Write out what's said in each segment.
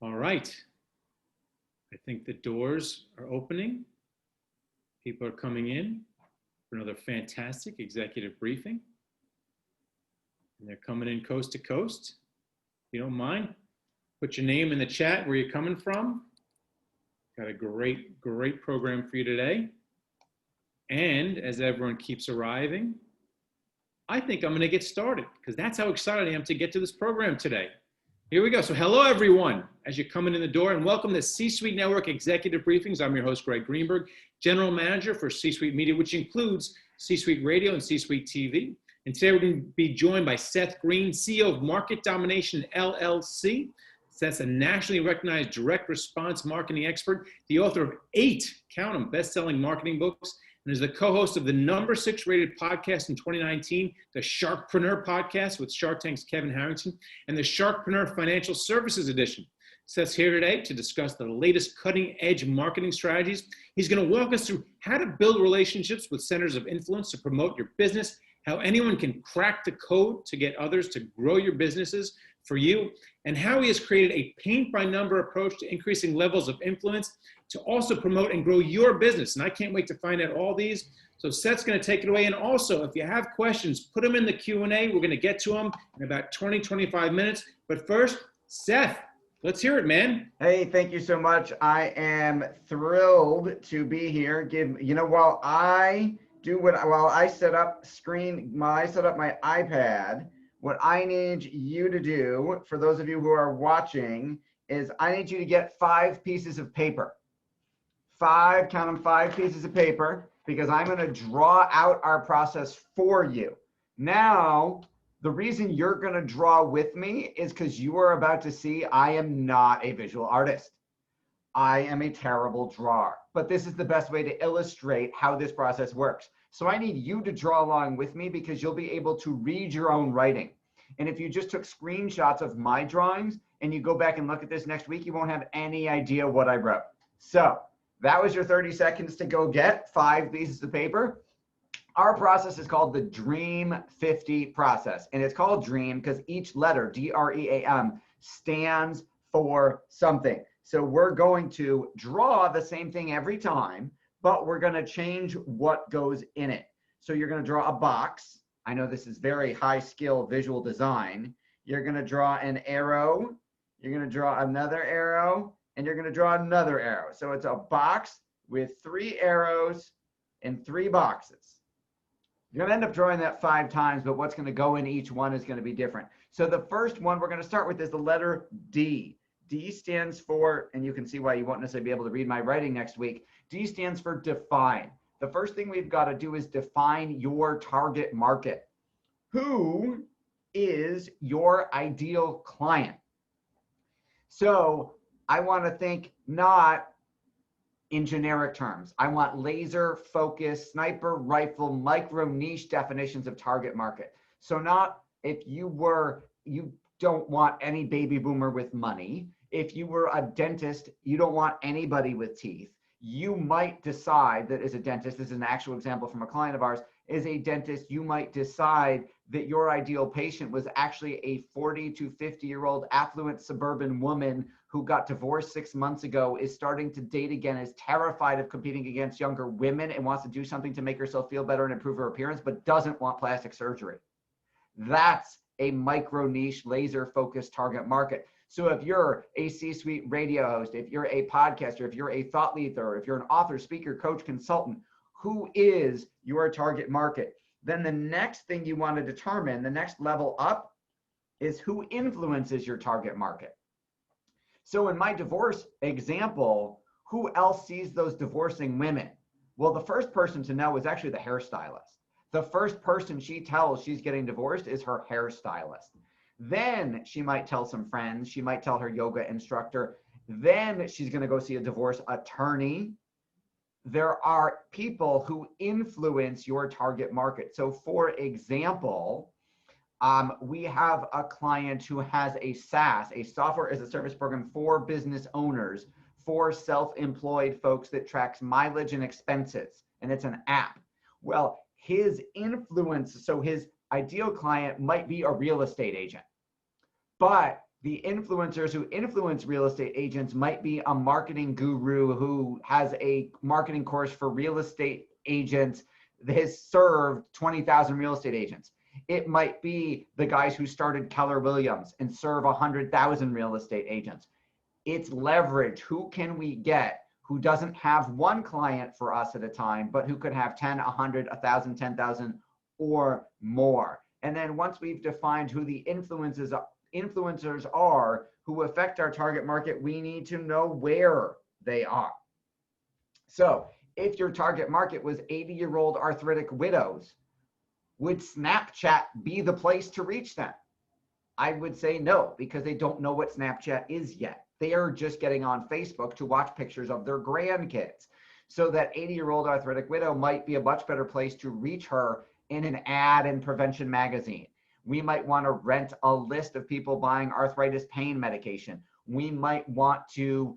All right. I think the doors are opening. People are coming in for another fantastic executive briefing. And they're coming in coast to coast. If you don't mind, put your name in the chat where you're coming from. Got a great program for you today. And as everyone keeps arriving, I think I'm going to get started because that's how excited I am to get to this program today. Here we go. So hello, everyone, as you're coming in the door, and welcome to C-Suite Network Executive Briefings. I'm your host, Greg Greenberg, General Manager for C-Suite Media, which includes C-Suite Radio and C-Suite TV. And today we're going to be joined by Seth Green, CEO of Market Domination LLC. Seth's a nationally recognized direct response marketing expert, the author of 8, count them, best-selling marketing books, and is the co-host of the #6 rated podcast in 2019, the Sharkpreneur podcast with Shark Tank's Kevin Harrington, and the Sharkpreneur Financial Services Edition. Seth's here today to discuss the latest cutting-edge marketing strategies. He's going to walk us through how to build relationships with centers of influence to promote your business, how anyone can crack the code to get others to grow your businesses for you, and how he has created a paint-by-number approach to increasing levels of influence to also promote and grow your business. And I can't wait to find out all these. So Seth's going to take it away. And also, if you have questions, put them in the Q&A. We're going to get to them in about 20, 25 minutes. But first, Seth, let's hear it, man. Hey, thank you so much. I am thrilled to be here. While I set up my iPad, what I need you to do, for those of you who are watching, is I need you to get 5 pieces of paper. 5 pieces of paper, because I'm going to draw out our process for you. Now, the reason you're going to draw with me is because you are about to see I am not a visual artist. I am a terrible drawer, but this is the best way to illustrate how this process works. So I need you to draw along with me because you'll be able to read your own writing. And if you just took screenshots of my drawings and you go back and look at this next week, you won't have any idea what I wrote. So that was your 30 seconds to go get 5 pieces of paper. Our process is called the Dream 50 process. And it's called Dream because each letter, D-R-E-A-M, stands for something. So we're going to draw the same thing every time, but we're going to change what goes in it. So you're going to draw a box. I know this is very high skill visual design. You're going to draw an arrow. You're going to draw another arrow. And you're going to draw another arrow. So it's a box with 3 arrows and 3 boxes. You're going to end up drawing that 5 times, but what's going to go in each one is going to be different. So the first one we're going to start with is the letter D. D stands for, and you can see why you won't necessarily be able to read my writing next week. D stands for define. The first thing we've got to do is define your target market. Who is your ideal client? So I want to think not in generic terms. I want laser focused, sniper rifle, micro niche definitions of target market. So not if you don't want any baby boomer with money. If you were a dentist, you don't want anybody with teeth. You might decide that as a dentist, this is an actual example from a client of ours, as a dentist, you might decide that your ideal patient was actually a 40 to 50-year-old affluent suburban woman who got divorced 6 months ago, is starting to date again, is terrified of competing against younger women and wants to do something to make herself feel better and improve her appearance, but doesn't want plastic surgery. That's a micro niche laser focused target market. So if you're a C-suite radio host, if you're a podcaster, if you're a thought leader, if you're an author, speaker, coach, consultant, who is your target market? Then the next thing you want to determine, the next level up, is who influences your target market. So in my divorce example, who else sees those divorcing women? Well, the first person to know is actually the hairstylist. The first person she tells she's getting divorced is her hairstylist. Then she might tell some friends, she might tell her yoga instructor. Then she's going to go see a divorce attorney. There are people who influence your target market. So for example, we have a client who has a SaaS, a software as a service program for business owners, for self-employed folks that tracks mileage and expenses. And it's an app. Well, his influence, so his ideal client might be a real estate agent. But The influencers who influence real estate agents might be a marketing guru who has a marketing course for real estate agents that has served 20,000 real estate agents. It might be the guys who started Keller Williams and serve 100,000 real estate agents. It's leverage. Who can we get who doesn't have one client for us at a time, but who could have 10, 100, 1,000, 10,000 or more? And then once we've defined who the influencers are who affect our target market, we need to know where they are. So if your target market was 80-year-old arthritic widows, would Snapchat be the place to reach them? I would say no, because they don't know what Snapchat is yet. They are just getting on Facebook to watch pictures of their grandkids. So that 80-year-old arthritic widow might be a much better place to reach her in an ad in Prevention Magazine. We might want to rent a list of people buying arthritis pain medication. We might want to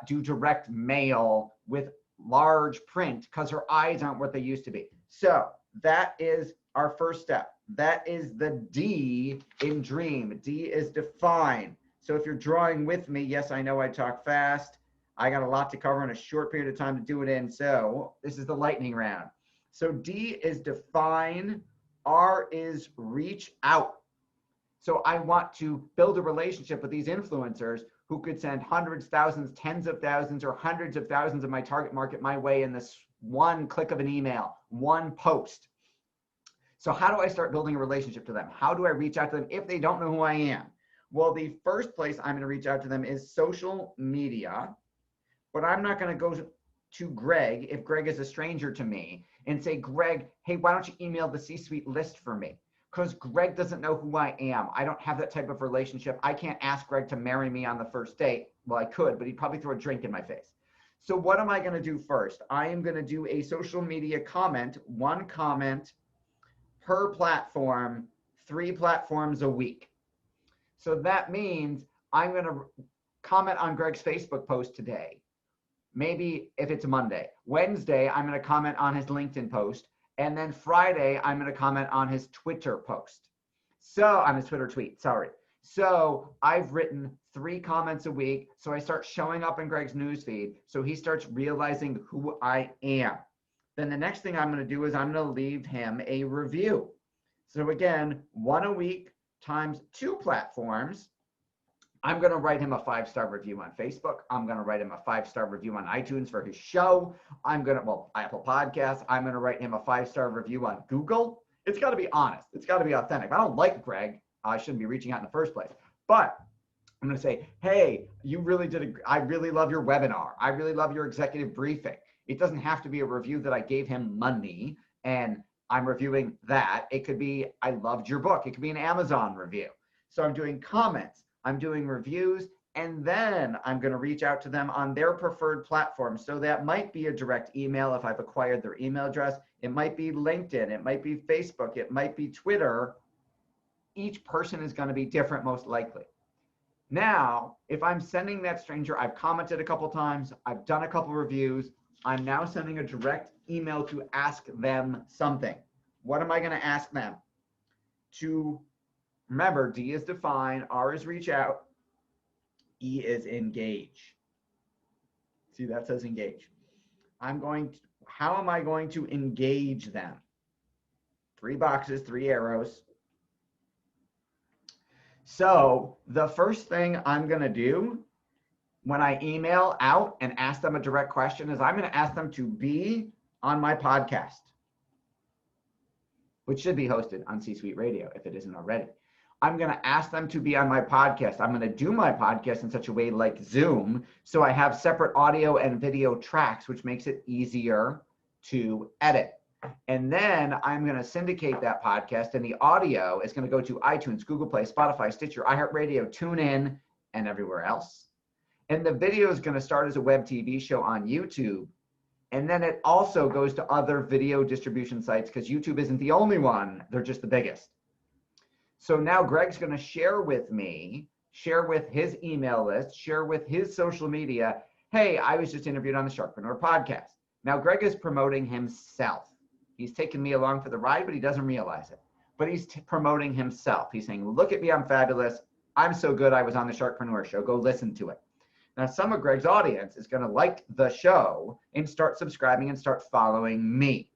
do direct mail with large print because her eyes aren't what they used to be. So that is our first step. That is the D in dream. D is define. So if you're drawing with me, yes, I know I talk fast. I got a lot to cover in a short period of time to do it in. So this is the lightning round. So D is define. R is reach out. So I want to build a relationship with these influencers who could send hundreds, thousands, tens of thousands, or hundreds of thousands of my target market my way in this one click of an email, one post. So how do I start building a relationship to them? How do I reach out to them if they don't know who I am? Well, the first place I'm going to reach out to them is social media, but I'm not going to go to Greg if Greg is a stranger to me and say, Greg, hey, why don't you email the C-suite list for me? Because Greg doesn't know who I am. I don't have that type of relationship. I can't ask Greg to marry me on the first date. Well, I could, but he'd probably throw a drink in my face. So what am I going to do first? I am going to do a social media comment, one comment per platform, 3 platforms a week. So that means I'm going to comment on Greg's Facebook post today. Maybe if it's Monday. Wednesday, I'm going to comment on his LinkedIn post. And then Friday, I'm going to comment on his Twitter post. So on his Twitter tweet, sorry. So I've written 3 comments a week. So I start showing up in Greg's newsfeed. So he starts realizing who I am. Then the next thing I'm going to do is I'm going to leave him a review. So again, 1 a week times 2 platforms. I'm going to write him a 5-star review on Facebook. I'm going to write him a 5-star review on iTunes for his show. Apple Podcasts. I'm going to write him a 5-star review on Google. It's got to be honest. It's got to be authentic. If I don't like Greg, I shouldn't be reaching out in the first place. But I'm going to say, hey, you really I really love your webinar. I really love your executive briefing. It doesn't have to be a review that I gave him money and I'm reviewing that. It could be, I loved your book. It could be an Amazon review. So I'm doing comments. I'm doing reviews, and then I'm going to reach out to them on their preferred platform. So that might be a direct email if I've acquired their email address. It might be LinkedIn. It might be Facebook. It might be Twitter. Each person is going to be different, most likely. Now, if I'm sending that stranger, I've commented a couple times. I've done a couple reviews. I'm now sending a direct email to ask them something. What am I going to ask them? To remember, D is define, R is reach out, E is engage. See, that says engage. How am I going to engage them? 3 boxes, 3 arrows. So the first thing I'm going to do when I email out and ask them a direct question is I'm going to ask them to be on my podcast, which should be hosted on C-Suite Radio if it isn't already. I'm going to ask them to be on my podcast. I'm going to do my podcast in such a way like Zoom, so I have separate audio and video tracks, which makes it easier to edit. And then I'm going to syndicate that podcast, and the audio is going to go to iTunes, Google Play, Spotify, Stitcher, iHeartRadio, TuneIn, and everywhere else. And the video is going to start as a web TV show on YouTube. And then it also goes to other video distribution sites because YouTube isn't the only one. They're just the biggest. So now Greg's going to share with me, share with his email list, share with his social media. Hey, I was just interviewed on the Sharkpreneur podcast. Now Greg is promoting himself. He's taking me along for the ride, but he doesn't realize it. But he's promoting himself. He's saying, look at me, I'm fabulous. I'm so good, I was on the Sharkpreneur show. Go listen to it. Now, some of Greg's audience is going to like the show and start subscribing and start following me.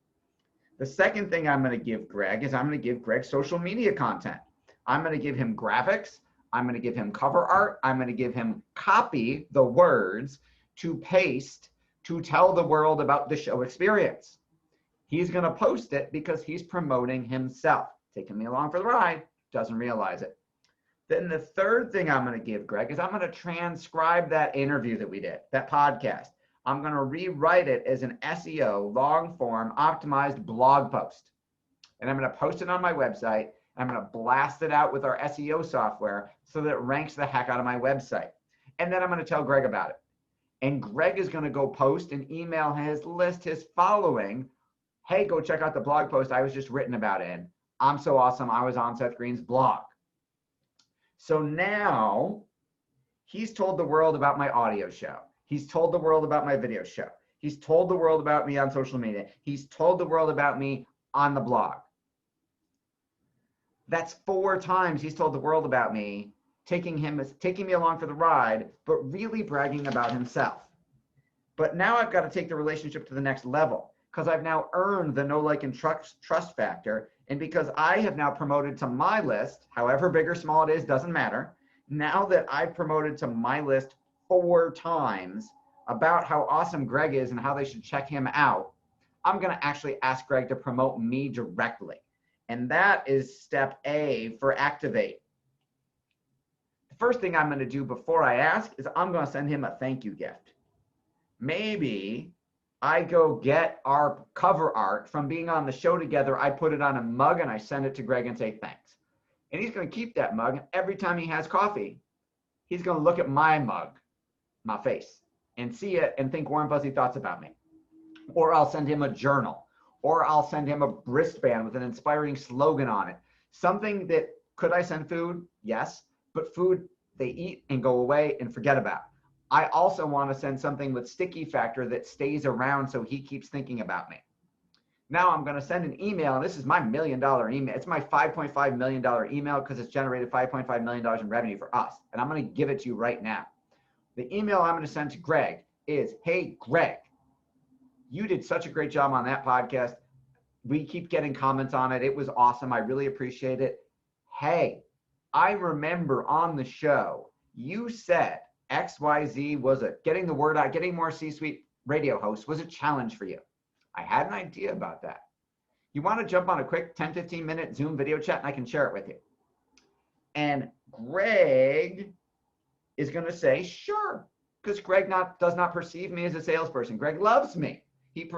The second thing I'm going to give Greg is I'm going to give Greg social media content. I'm going to give him graphics. I'm going to give him cover art. I'm going to give him copy, the words to paste to tell the world about the show experience. He's going to post it because he's promoting himself. Taking me along for the ride, doesn't realize it. Then the third thing I'm going to give Greg is I'm going to transcribe that interview that we did, that podcast. I'm going to rewrite it as an SEO, long form, optimized blog post. And I'm going to post it on my website. I'm going to blast it out with our SEO software so that it ranks the heck out of my website. And then I'm going to tell Greg about it. And Greg is going to go post and email his list, his following. Hey, go check out the blog post I was just written about in. I'm so awesome. I was on Seth Green's blog. So now he's told the world about my audio show. He's told the world about my video show. He's told the world about me on social media. He's told the world about me on the blog. That's 4 times he's told the world about me, taking me along for the ride, but really bragging about himself. But now I've got to take the relationship to the next level because I've now earned the know, like, and trust factor. And because I have now promoted to my list, however big or small it is, doesn't matter. Now that I've promoted to my list 4 times about how awesome Greg is and how they should check him out, I'm going to actually ask Greg to promote me directly. And that is step A for activate. The first thing I'm going to do before I ask is I'm going to send him a thank you gift. Maybe I go get our cover art from being on the show together. I put it on a mug and I send it to Greg and say thanks. And he's going to keep that mug. And every time he has coffee, he's going to look at my mug, my face, and see it and think warm, fuzzy thoughts about me. Or I'll send him a journal. Or I'll send him a wristband with an inspiring slogan on it. Something that, could I send food? Yes. But food they eat and go away and forget about. I also want to send something with sticky factor that stays around so he keeps thinking about me. Now I'm going to send an email, and this is my $1 million email. It's my $5.5 million email because it's generated $5.5 million in revenue for us. And I'm going to give it to you right now. The email I'm going to send to Greg is, hey, Greg, you did such a great job on that podcast. We keep getting comments on it. It was awesome. I really appreciate it. Hey, I remember on the show, you said XYZ was getting the word out, getting more C-suite radio hosts was a challenge for you. I had an idea about that. You want to jump on a quick 10, 15 minute Zoom video chat and I can share it with you. And Greg is going to say, sure, because Greg does not perceive me as a salesperson. Greg loves me.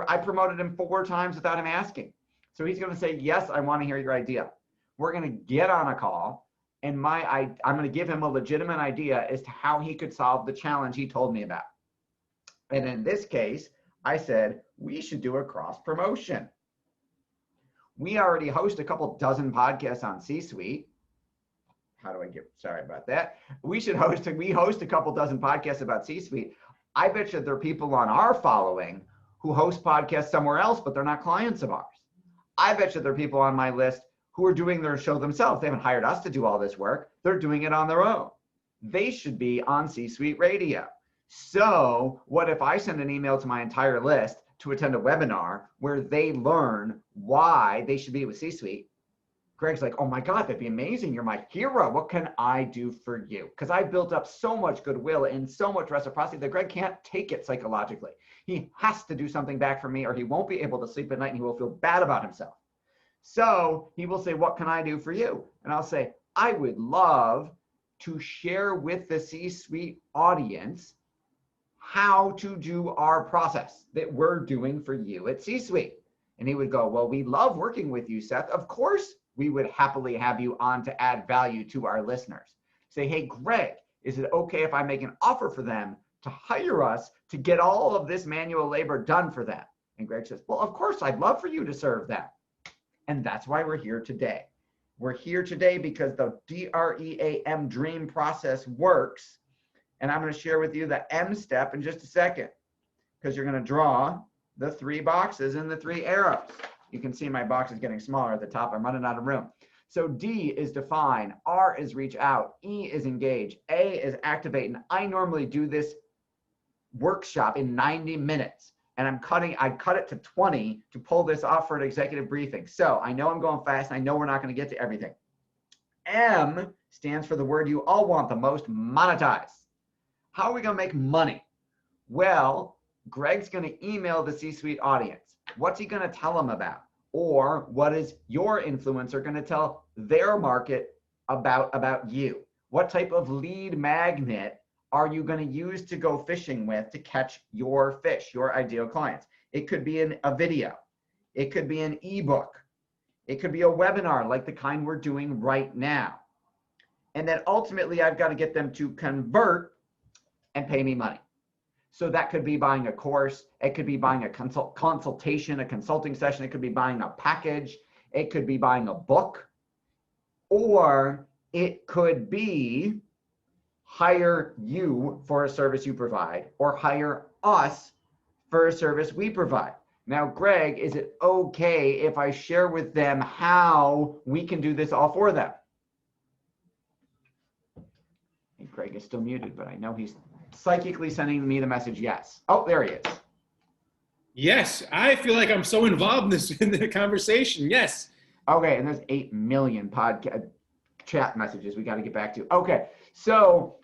I promoted him 4 times without him asking. So he's going to say, yes, I want to hear your idea. We're going to get on a call and I'm going to give him a legitimate idea as to how he could solve the challenge he told me about. And in this case, I said, we should do a cross promotion. We already host a couple dozen podcasts on C-Suite. Sorry about that. We host a couple dozen podcasts about C-Suite. I bet you there are people on our following who host podcasts somewhere else, but they're not clients of ours. I bet you there are people on my list who are doing their show themselves. They haven't hired us to do all this work. They're doing it on their own. They should be on C-Suite Radio. So what if I send an email to my entire list to attend a webinar where they learn why they should be with C-Suite? Greg's like, oh my God, that'd be amazing. You're my hero. What can I do for you? Because I built up so much goodwill and so much reciprocity that Greg can't take it psychologically. He has to do something back for me or he won't be able to sleep at night and he will feel bad about himself. So he will say, what can I do for you? And I'll say, I would love to share with the C-Suite audience how to do our process that we're doing for you at C-Suite. And he would go, well, we love working with you, Seth. Of course, we would happily have you on to add value to our listeners. Say, hey, Greg, is it okay if I make an offer for them to hire us to get all of this manual labor done for them? And Greg says, well, of course, I'd love for you to serve them. And that's why we're here today. We're here today because the DREAM dream process works. And I'm going to share with you the M step in just a second, because you're going to draw the 3 boxes and the 3 arrows. You can see my box is getting smaller at the top. I'm running out of room. So D is define, R is reach out, E is engage, A is activate. And I normally do this workshop in 90 minutes. And I cut it to 20 to pull this off for an executive briefing. So I know I'm going fast and I know we're not going to get to everything. M stands for the word you all want the most, monetize. How are we going to make money? Well, Greg's going to email the C-suite audience. What's he going to tell them about? Or what is your influencer going to tell their market about you? What type of lead magnet are you going to use to go fishing with to catch your fish, your ideal clients? It could be a video. It could be an ebook. It could be a webinar like the kind we're doing right now. And then ultimately, I've got to get them to convert and pay me money. So that could be buying a course. It could be buying a consultation, a consulting session. It could be buying a package. It could be buying a book. Or it could be hire you for a service you provide, or hire us for a service we provide. Now, Greg, is it okay if I share with them how we can do this all for them? And Greg is still muted, but I know he's psychically sending me the message yes. Oh, there he is. Yes, I feel like I'm so involved in the conversation. Yes. Okay, and there's 8 million podcast chat messages we got to get back to. Okay, so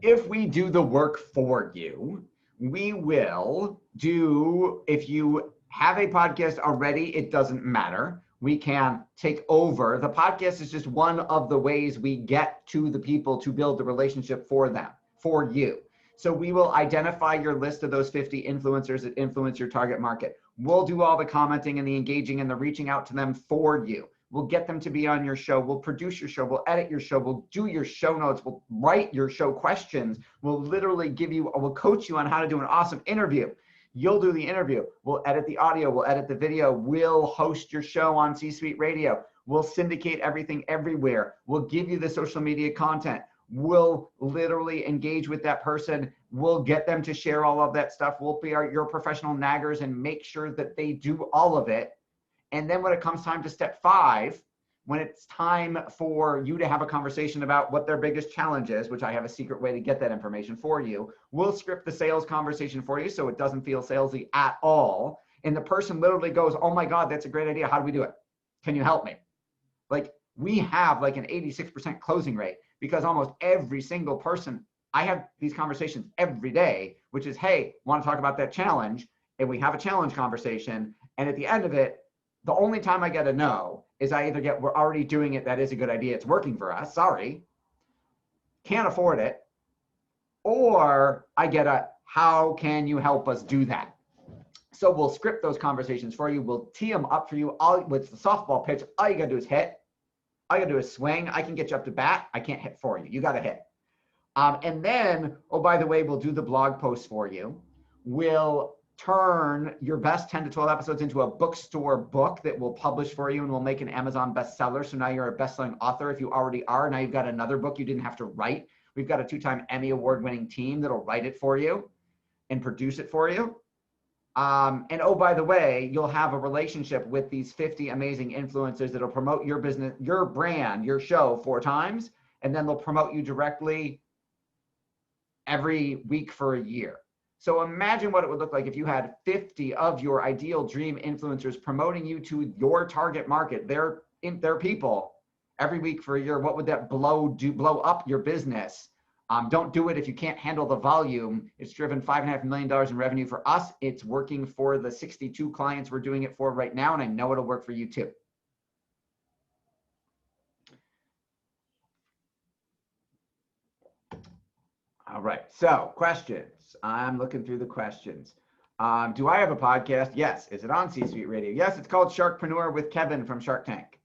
if we do the work for you, we will do, if you have a podcast already, it doesn't matter. We can take over. The podcast is just one of the ways we get to the people to build the relationship for them, for you. So we will identify your list of those 50 influencers that influence your target market. We'll do all the commenting and the engaging and the reaching out to them for you. We'll get them to be on your show. We'll produce your show. We'll edit your show. We'll do your show notes. We'll write your show questions. We'll literally we'll coach you on how to do an awesome interview. You'll do the interview. We'll edit the audio. We'll edit the video. We'll host your show on C-Suite Radio. We'll syndicate everything everywhere. We'll give you the social media content. We'll literally engage with that person. We'll get them to share all of that stuff. We'll be your professional naggers and make sure that they do all of it. And then when it comes time to step 5, when it's time for you to have a conversation about what their biggest challenge is, which I have a secret way to get that information for you, we'll script the sales conversation for you so it doesn't feel salesy at all. And the person literally goes, oh my God, that's a great idea. How do we do it? Can you help me? Like, we have like an 86% closing rate because almost every single person, I have these conversations every day, which is, hey, want to talk about that challenge? And we have a challenge conversation. And at the end of it, the only time I get a no is I either get, we're already doing it, that is a good idea, it's working for us, sorry, can't afford it, or I get a, how can you help us do that? So we'll script those conversations for you, we'll tee them up for you, with the softball pitch, all you gotta do is hit, all you gotta do is swing, I can get you up to bat, I can't hit for you, you gotta hit. And then, oh, by the way, we'll do the blog post for you, we'll turn your best 10 to 12 episodes into a bookstore book that we'll publish for you and we'll make an Amazon bestseller. So now you're a best-selling author if you already are. Now you've got another book you didn't have to write. We've got a 2-time Emmy award-winning team that'll write it for you and produce it for you. And oh, by the way, you'll have a relationship with these 50 amazing influencers that'll promote your business, your brand, your show 4 times, and then they'll promote you directly every week for a year. So imagine what it would look like if you had 50 of your ideal dream influencers promoting you to your target market, their people, every week for a year. What would that blow up your business? Don't do it if you can't handle the volume. It's driven $5.5 million in revenue for us. It's working for the 62 clients we're doing it for right now, and I know it'll work for you too. All right, so questions. I'm looking through the questions. Do I have a podcast? Yes. Is it on C-Suite Radio? Yes, it's called Sharkpreneur with Kevin from Shark Tank.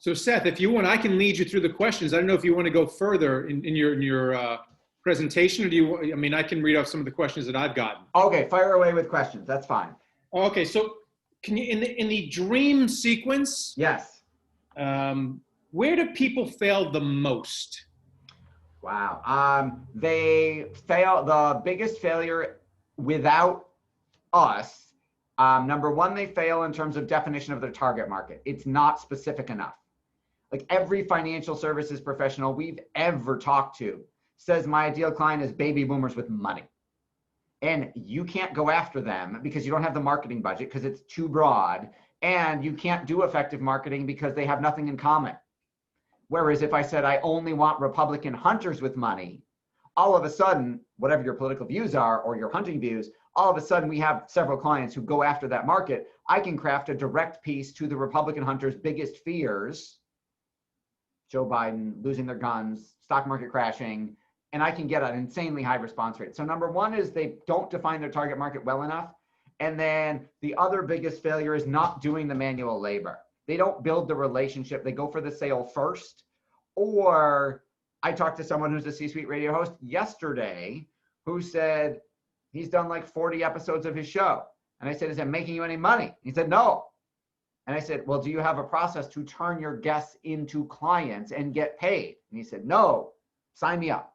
So Seth, if you want, I can lead you through the questions. I don't know if you want to go further in your presentation, or do you? I mean, I can read off some of the questions that I've gotten. Okay, fire away with questions. That's fine. Okay, so can you in the dream sequence? Yes. Where do people fail the most? Wow. They fail. The biggest failure without us Number one, they fail in terms of definition of their target market. It's not specific enough. Like every financial services professional we've ever talked to says my ideal client is baby boomers with money. And you can't go after them because you don't have the marketing budget because it's too broad. And you can't do effective marketing because they have nothing in common. Whereas if I said I only want Republican hunters with money, all of a sudden, whatever your political views are or your hunting views, all of a sudden we have several clients who go after that market. I can craft a direct piece to the Republican hunters' biggest fears, Joe Biden, losing their guns, stock market crashing, and I can get an insanely high response rate. So number one is they don't define their target market well enough. And then the other biggest failure is not doing the manual labor. They don't build the relationship. They go for the sale first. Or I talked to someone who's a C-suite radio host yesterday who said he's done like 40 episodes of his show. And I said, is it making you any money? He said, no. And I said, well, do you have a process to turn your guests into clients and get paid? And he said, no, sign me up.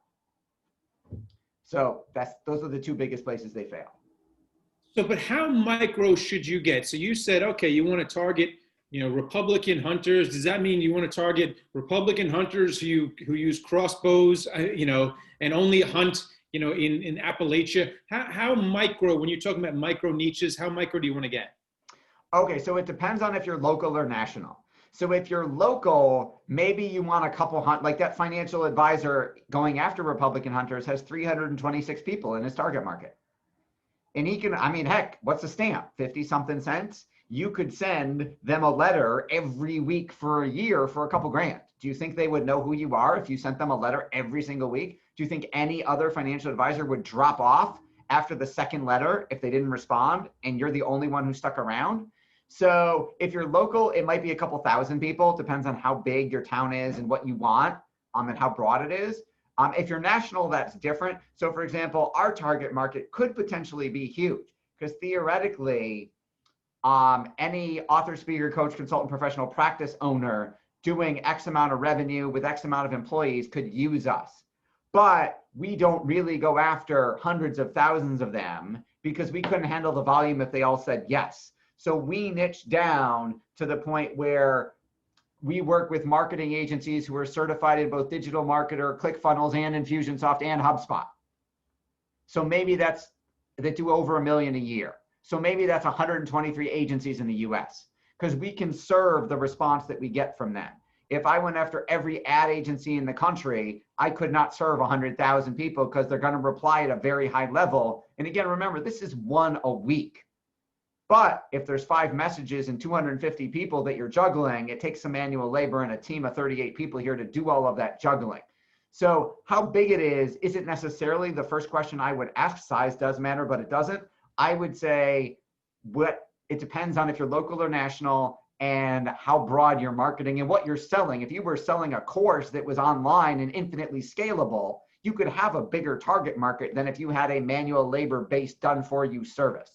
So those are the two biggest places they fail. So, but how micro should you get? So you said, okay, you want to target, Republican hunters. Does that mean you want to target Republican hunters who use crossbows, and only hunt, in Appalachia? How micro, when you're talking about micro niches, how micro do you want to get? Okay, so it depends on if you're local or national. So if you're local, maybe you want a couple like that financial advisor going after Republican hunters has 326 people in his target market. And he can, heck, what's a stamp? 50 something cents? You could send them a letter every week for a year for a couple grand. Do you think they would know who you are if you sent them a letter every single week? Do you think any other financial advisor would drop off after the second letter if they didn't respond and you're the only one who stuck around? So if you're local, it might be a couple thousand people. Depends on how big your town is and what you want, and how broad it is. If you're national, that's different. So for example, our target market could potentially be huge because theoretically, any author, speaker, coach, consultant, professional practice owner doing X amount of revenue with X amount of employees could use us. But we don't really go after hundreds of thousands of them because we couldn't handle the volume if they all said yes. So we niche down to the point where we work with marketing agencies who are certified in both digital marketer, ClickFunnels, and Infusionsoft and HubSpot. So maybe they do over $1 million a year. So maybe that's 123 agencies in the US because we can serve the response that we get from them. If I went after every ad agency in the country, I could not serve 100,000 people because they're going to reply at a very high level. And again, remember, this is one a week. But if there's 5 messages and 250 people that you're juggling, it takes some manual labor and a team of 38 people here to do all of that juggling. So how big it is isn't necessarily the first question I would ask. Size does matter, but it doesn't. I would say it depends on if you're local or national and how broad you're marketing and what you're selling. If you were selling a course that was online and infinitely scalable, you could have a bigger target market than if you had a manual labor-based done-for-you service.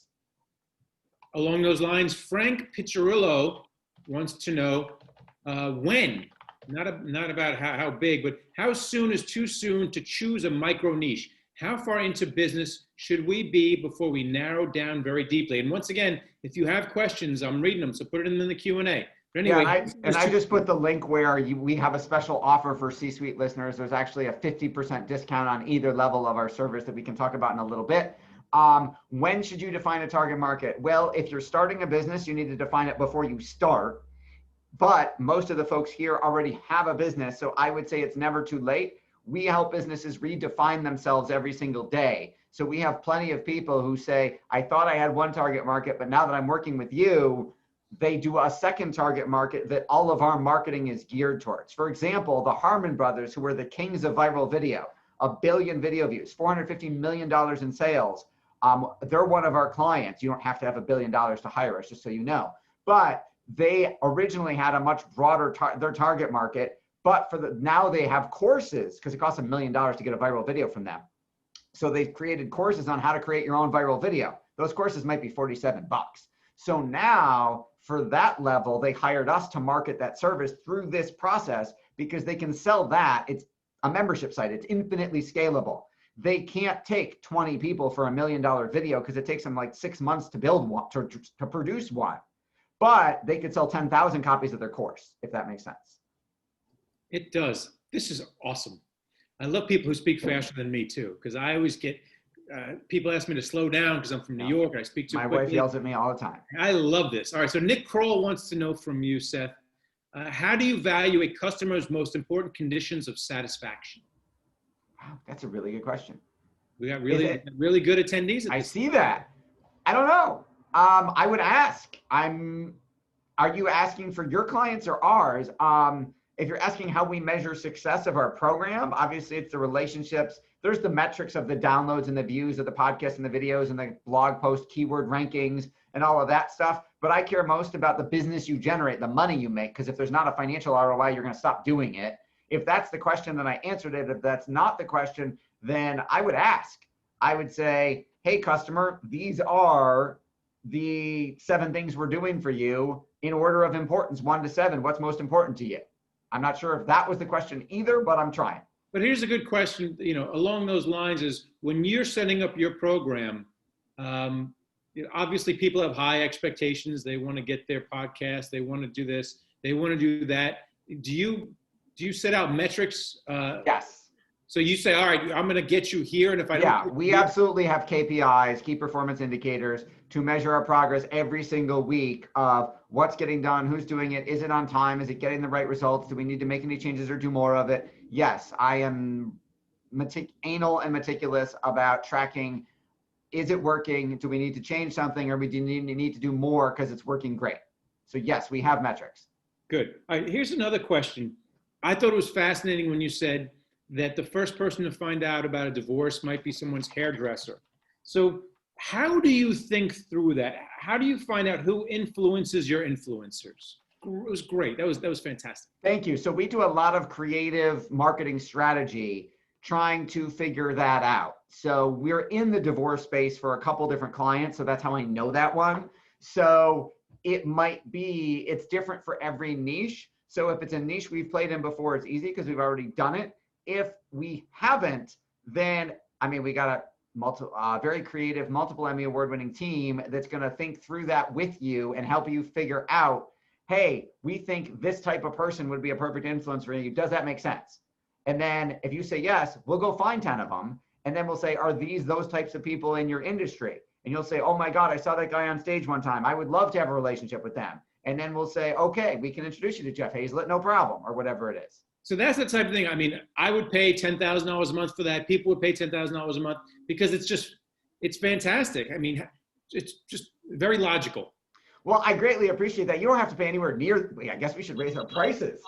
Along those lines, Frank Piccirillo wants to know when, not about how big, but how soon is too soon to choose a micro niche? How far into business should we be before we narrow down very deeply? And once again, if you have questions, I'm reading them, so put it in the Q&A. But anyway, I just put the link where we have a special offer for C-suite listeners. There's actually a 50% discount on either level of our service that we can talk about in a little bit. When should you define a target market? Well, if you're starting a business, you need to define it before you start. But most of the folks here already have a business, so I would say it's never too late. We help businesses redefine themselves every single day. So we have plenty of people who say, I thought I had one target market, but now that I'm working with you, they do a second target market that all of our marketing is geared towards. For example, the Harmon brothers, who were the kings of viral video, 1 billion video views, $450 million in sales. They're one of our clients. You don't have to have $1 billion to hire us, just so you know. But they originally had a much broader their target market, but now they have courses because it costs $1 million to get a viral video from them. So they've created courses on how to create your own viral video. Those courses might be $47. So now for that level, they hired us to market that service through this process because they can sell that. It's a membership site. It's infinitely scalable. they can't take 20 people for $1 million video because it takes them like 6 months to build one, to produce one. But they could sell 10,000 copies of their course, if that makes sense. It does. This is awesome. I love people who speak faster than me too, because I always get people ask me to slow down because I'm from New York and I speak too quickly. My wife yells at me all the time. I love this. All right, so Nick Kroll wants to know from you, Seth, how do you value a customer's most important conditions of satisfaction? Wow, that's a really good question. We got really good attendees. I see that. I don't know. I would ask. Are you asking for your clients or ours? If you're asking how we measure success of our program, obviously it's the relationships. There's the metrics of the downloads and the views of the podcast and the videos and the blog post keyword rankings and all of that stuff. But I care most about the business you generate, the money you make, because if there's not a financial ROI, you're going to stop doing it. If that's the question, then I answered it. If that's not the question, then I would ask. I would say, hey, customer, these are the 7 things we're doing for you in order of importance, 1 to 7. What's most important to you? I'm not sure if that was the question either, but I'm trying. But here's a good question, along those lines is when you're setting up your program, obviously people have high expectations. They want to get their podcast. They want to do this. They want to do that. Do you set out metrics? Yes. So you say, all right, I'm going to get you here. And if I don't, we absolutely have KPIs, key performance indicators, to measure our progress every single week of what's getting done, who's doing it, is it on time, is it getting the right results, do we need to make any changes or do more of it? Yes, I am anal and meticulous about tracking, is it working, do we need to change something, or we need to do more because it's working great? So yes, we have metrics. Good. All right, here's another question. I thought it was fascinating when you said that the first person to find out about a divorce might be someone's hairdresser. So how do you think through that? How do you find out who influences your influencers? It was great. That was fantastic. Thank you. So we do a lot of creative marketing strategy trying to figure that out. So we're in the divorce space for a couple different clients. So that's how I know that one. So it might be, it's different for every niche. So if it's a niche we've played in before, it's easy because we've already done it. If we haven't, then, we got a very creative, multiple Emmy award-winning team that's going to think through that with you and help you figure out, hey, we think this type of person would be a perfect influence for you. Does that make sense? And then if you say yes, we'll go find 10 of them. And then we'll say, are these those types of people in your industry? And you'll say, oh my God, I saw that guy on stage one time. I would love to have a relationship with them. And then we'll say, okay, we can introduce you to Jeff Hazlett, no problem, or whatever it is. So that's the type of thing. I would pay $10,000 a month for that. People would pay $10,000 a month because it's fantastic. It's just very logical. Well, I greatly appreciate that. You don't have to pay anywhere near, I guess we should raise our prices.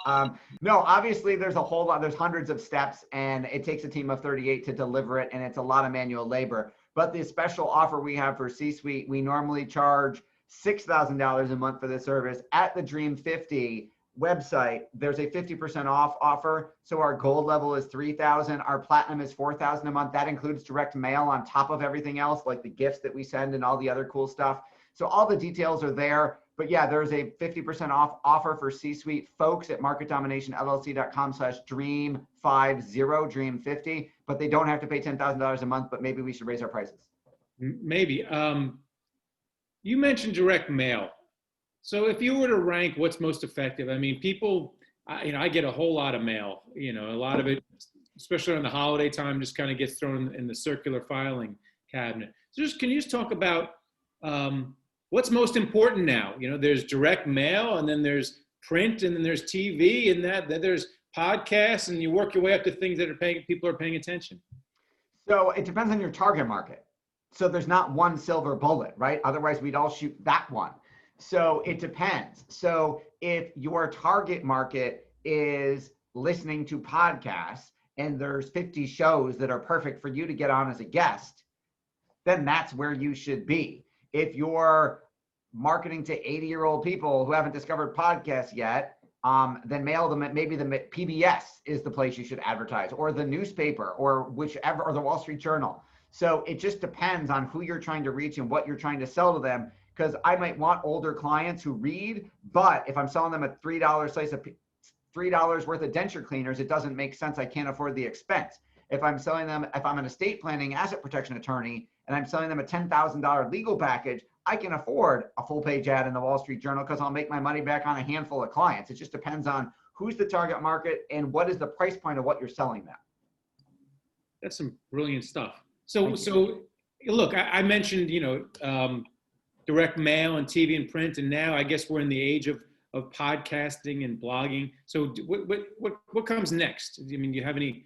No, obviously there's a whole lot, there's hundreds of steps and it takes a team of 38 to deliver it. And it's a lot of manual labor, but the special offer we have for C-Suite, we normally charge $6,000 a month for the service. At the Dream 50 website, there's a 50% off offer. So our gold level is $3,000. Our platinum is $4,000 a month. That includes direct mail on top of everything else, like the gifts that we send and all the other cool stuff. So all the details are there. But yeah, there's a 50% off offer for C-Suite folks at marketdominationllc.com/dream50, dream 50. But they don't have to pay $10,000 a month, but maybe we should raise our prices. Maybe. You mentioned direct mail. So if you were to rank what's most effective, people, I get a whole lot of mail, a lot of it, especially on the holiday time, just kind of gets thrown in the circular filing cabinet. So can you just talk about what's most important now? There's direct mail and then there's print and then there's TV and then there's podcasts and you work your way up to things that people are paying attention. So it depends on your target market. So there's not one silver bullet, right? Otherwise we'd all shoot that one. So it depends. So if your target market is listening to podcasts and there's 50 shows that are perfect for you to get on as a guest, then that's where you should be. If you're marketing to 80-year-old people who haven't discovered podcasts yet, then mail them maybe the PBS is the place you should advertise, or the newspaper, or whichever, or the Wall Street Journal. So it just depends on who you're trying to reach and what you're trying to sell to them. Because I might want older clients who read, but if I'm selling them a $3 slice of $3 worth of denture cleaners, it doesn't make sense. I can't afford the expense. if I'm selling them, if I'm an estate planning asset protection attorney and I'm selling them a $10,000 legal package, I can afford a full page ad in the Wall Street Journal because I'll make my money back on a handful of clients. It just depends on who's the target market and what is the price point of what you're selling them. That's some brilliant stuff. So look, I mentioned, direct mail and TV and print, and now I guess we're in the age of podcasting and blogging. So what comes next? I mean, do you have any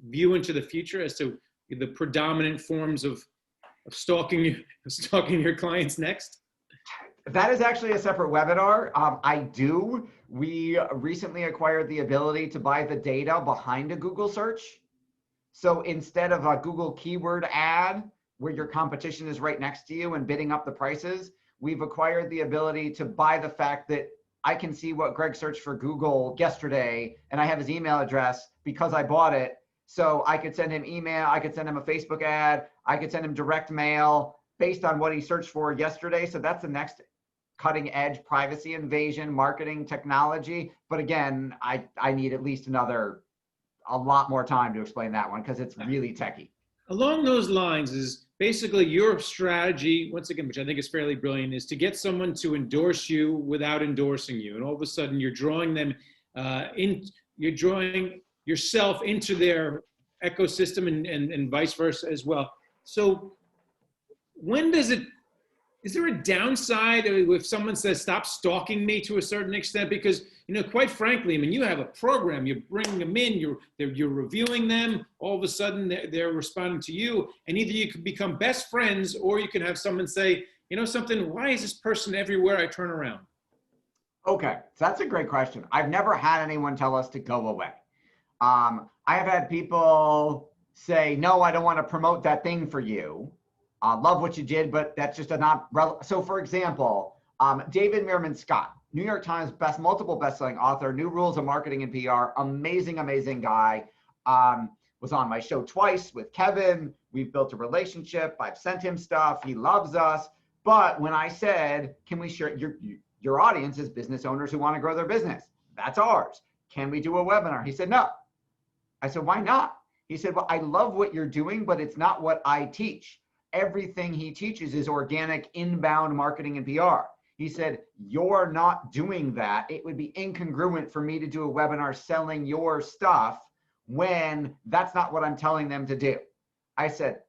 view into the future as to the predominant forms of stalking your clients next? That is actually a separate webinar. We recently acquired the ability to buy the data behind a Google search. So instead of a Google keyword ad where your competition is right next to you and bidding up the prices, we've acquired the ability to buy the fact that I can see what Greg searched for Google yesterday and I have his email address because I bought it. So I could send him email, I could send him a Facebook ad, I could send him direct mail based on what he searched for yesterday. So that's the next cutting edge privacy invasion marketing technology. But again, I need at least a lot more time to explain that one because it's really techy. Along those lines is basically your strategy, once again, which I think is fairly brilliant, is to get someone to endorse you without endorsing you. And all of a sudden you're drawing them you're drawing yourself into their ecosystem and vice versa as well. So is there a downside if someone says, stop stalking me to a certain extent? Because, quite frankly, I mean, you have a program, you're bringing them in, you're reviewing them, all of a sudden they're responding to you, and either you can become best friends or you can have someone say, something, why is this person everywhere I turn around? Okay, so that's a great question. I've never had anyone tell us to go away. I have had people say, no, I don't want to promote that thing for you. Love what you did, but that's just not relevant. So for example, David Meerman Scott, New York Times multiple best-selling author, New Rules of Marketing and PR, amazing guy. Was on my show twice with Kevin. We've built a relationship. I've sent him stuff. He loves us. But when I said, can we share, your audience is business owners who want to grow their business. That's ours. Can we do a webinar? He said, no. I said, why not? He said, well, I love what you're doing, but it's not what I teach. Everything he teaches is organic inbound marketing and PR. He said, you're not doing that. It would be incongruent for me to do a webinar selling your stuff when that's not what I'm telling them to do. I said,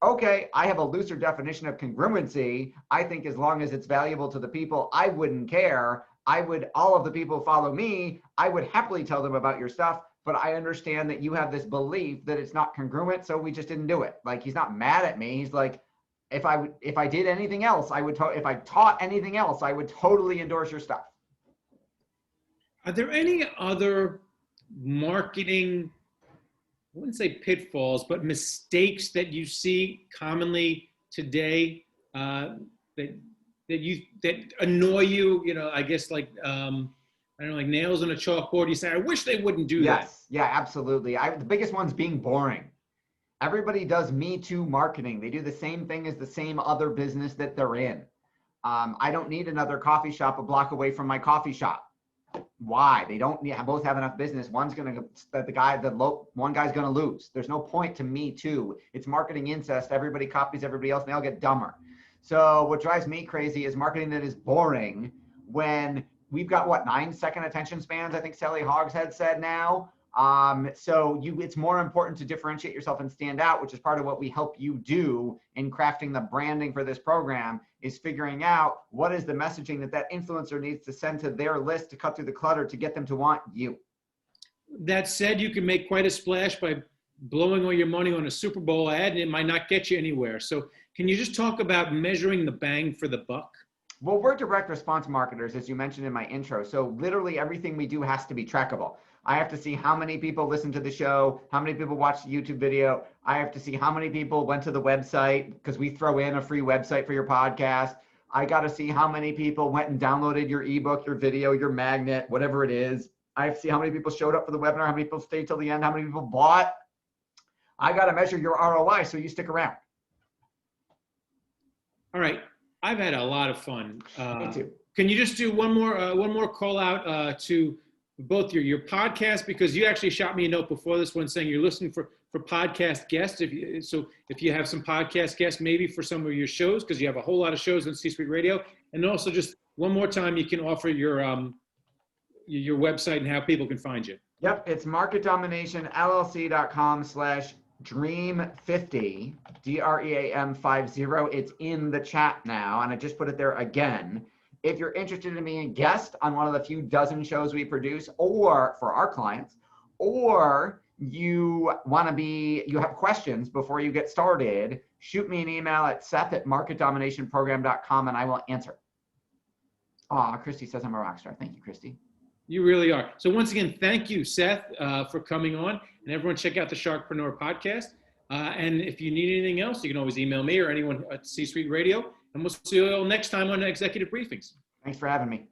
okay, I have a looser definition of congruency. I think as long as it's valuable to the people, I wouldn't care. All of the people who follow me, I would happily tell them about your stuff. But I understand that you have this belief that it's not congruent, so we just didn't do it. Like, he's not mad at me. He's like, if I did anything else, if I taught anything else, I would totally endorse your stuff. Are there any other marketing, I wouldn't say pitfalls, but mistakes that you see commonly today that annoy you? I guess like I don't know, like nails on a chalkboard. You say, I wish they wouldn't do that. Yes, yeah, absolutely. The biggest one's being boring. Everybody does Me Too marketing. They do the same thing as the same other business that they're in. I don't need another coffee shop a block away from my coffee shop. Why? They don't both have enough business. One guy's gonna lose. There's no point to Me Too. It's marketing incest. Everybody copies everybody else and they all get dumber. So what drives me crazy is marketing that is boring when we've got 9-second attention spans, I think Sally Hogshead said now. It's more important to differentiate yourself and stand out, which is part of what we help you do in crafting the branding for this program, is figuring out what is the messaging that influencer needs to send to their list to cut through the clutter to get them to want you. That said, you can make quite a splash by blowing all your money on a Super Bowl ad, and it might not get you anywhere. So can you just talk about measuring the bang for the buck? Well, we're direct response marketers, as you mentioned in my intro. So literally everything we do has to be trackable. I have to see how many people listen to the show, how many people watch the YouTube video. I have to see how many people went to the website, because we throw in a free website for your podcast. I got to see how many people went and downloaded your ebook, your video, your magnet, whatever it is. I have to see how many people showed up for the webinar, how many people stayed till the end, how many people bought. I got to measure your ROI so you stick around. All right. I've had a lot of fun. Me too. Can you just do one more call out to both your podcast, because you actually shot me a note before this one saying you're listening for podcast guests. If you have some podcast guests, maybe for some of your shows, because you have a whole lot of shows on C-Suite Radio. And also just one more time, you can offer your website and how people can find you. Yep, it's marketdominationllc.com/dream50, DREAM50. It's in the chat now, and I just put it there again. If you're interested in being a guest on one of the few dozen shows we produce, or for our clients, or you have questions before you get started, shoot me an email at seth@marketdominationprogram.com and I will answer. Aw, Christy says I'm a rock star. Thank you, Christy. You really are. So once again, thank you, Seth, for coming on. And everyone check out the Sharkpreneur podcast. And if you need anything else, you can always email me or anyone at C-Suite Radio. And we'll see you all next time on Executive Briefings. Thanks for having me.